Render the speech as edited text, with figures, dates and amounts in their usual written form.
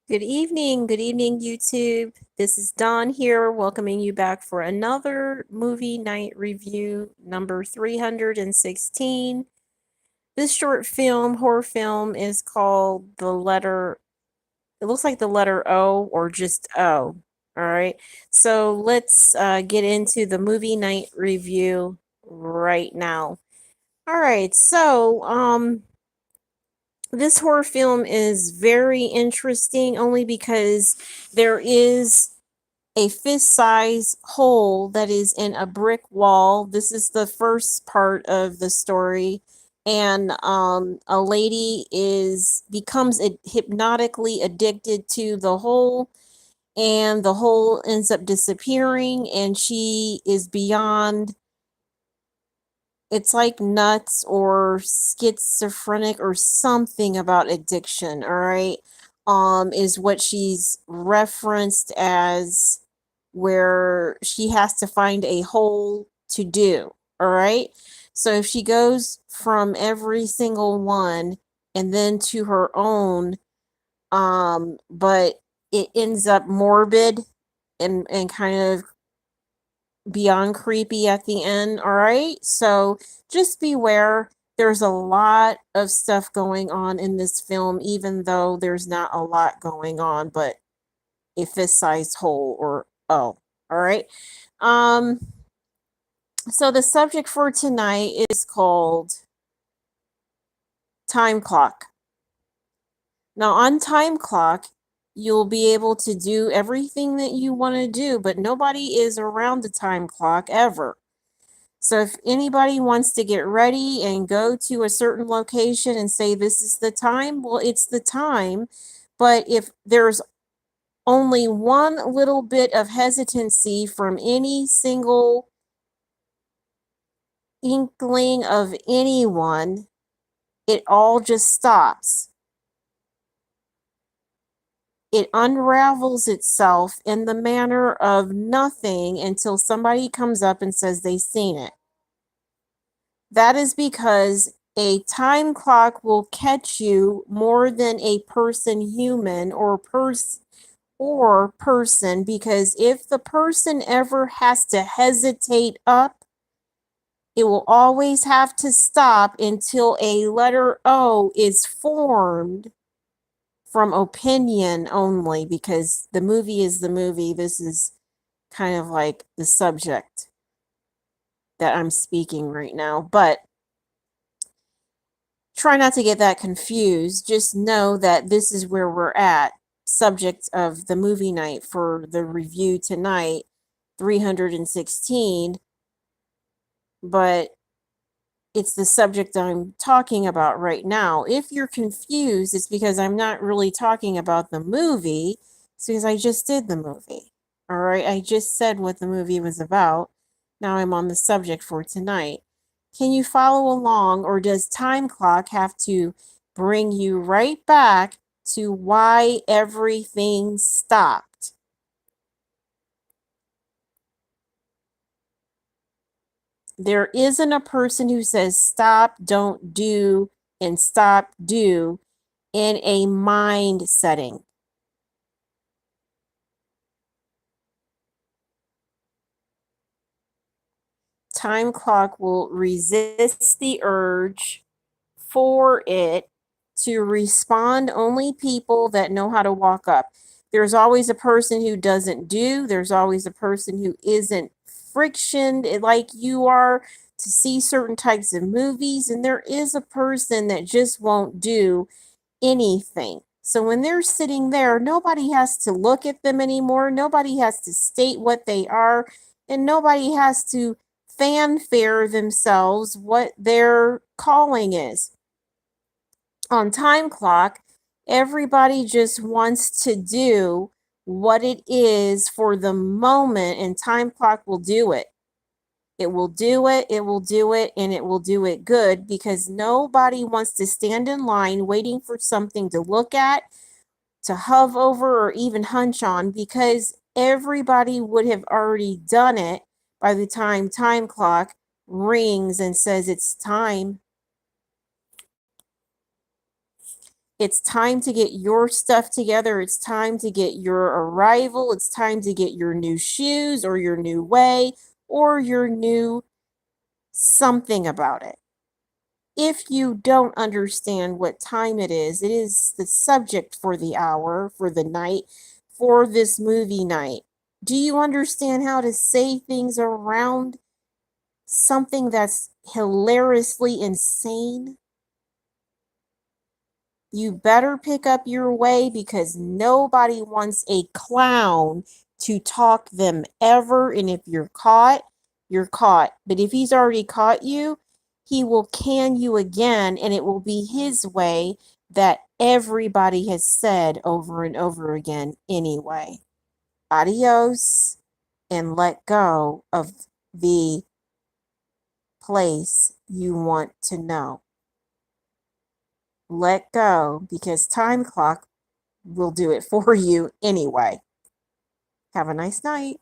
Good evening, YouTube. This is Dawn here, welcoming you back for another movie night review, number 316. This short film, horror film, is called it looks like the letter O or just O. All right. So let's get into the movie night review right now. All right. This horror film is very interesting only because there is a fist size hole that is in a brick wall. This is the first part of the story. And a lady becomes hypnotically addicted to the hole, and the hole ends up disappearing, and she is beyond, it's like nuts or schizophrenic or something about addiction, all right? Is what she's referenced as, where she has to find a hole to do, all right? So if she goes from every single one and then to her own, but it ends up morbid and kind of beyond creepy at the end, all right? So just beware. There's a lot of stuff going on in this film, even though there's not a lot going on, but a fist-sized hole or oh, all right? Um, so the subject for tonight is called Time Clock. Now, on Time Clock, you'll be able to do everything that you want to do, but nobody is around the time clock ever. So if anybody wants to get ready and go to a certain location and say this is the time, well, it's the time. But if there's only one little bit of hesitancy from any single inkling of anyone, it all just stops. It unravels itself in the manner of nothing until somebody comes up and says they've seen it. That is because a time clock will catch you more than a person, human, or person, because if the person ever has to hesitate up, it will always have to stop until a letter O is formed from opinion only, because the movie is the movie. This is kind of like the subject that I'm speaking right now. But try not to get that confused. Just know that this is where we're at. Subject of the movie night for the review tonight, 316. But it's the subject I'm talking about right now. If you're confused, it's because I'm not really talking about the movie. It's because I just did the movie. All right, I just said what the movie was about. Now I'm on the subject for tonight. Can you follow along, or does Time Clock have to bring you right back to why everything stopped? There isn't a person who says stop, don't do, and stop, do in a mind setting. Time Clock will resist the urge for it to respond only people that know how to walk up. There's always a person who doesn't do, there's always a person who isn't frictioned like you are to see certain types of movies, and there is a person that just won't do anything. So when they're sitting there, nobody has to look at them anymore. Nobody has to state what they are, and nobody has to fanfare themselves what their calling is. On Time Clock, everybody just wants to do what it is for the moment, and Time Clock will do it. It will do it, it will do it, and it will do it good, because nobody wants to stand in line waiting for something to look at, to hover over, or even hunch on, because everybody would have already done it by the time Time Clock rings and says it's time. It's time to get your stuff together. It's time to get your arrival. It's time to get your new shoes or your new way or your new something about it. If you don't understand what time it is the subject for the hour, for the night, for this movie night. Do you understand how to say things around something that's hilariously insane? You better pick up your way because nobody wants a clown to talk them ever. And if you're caught, you're caught. But if he's already caught you, he will can you again, and it will be his way that everybody has said over and over again anyway. Adios, and let go of the place you want to know. Let go because time clock will do it for you anyway. Have a nice night.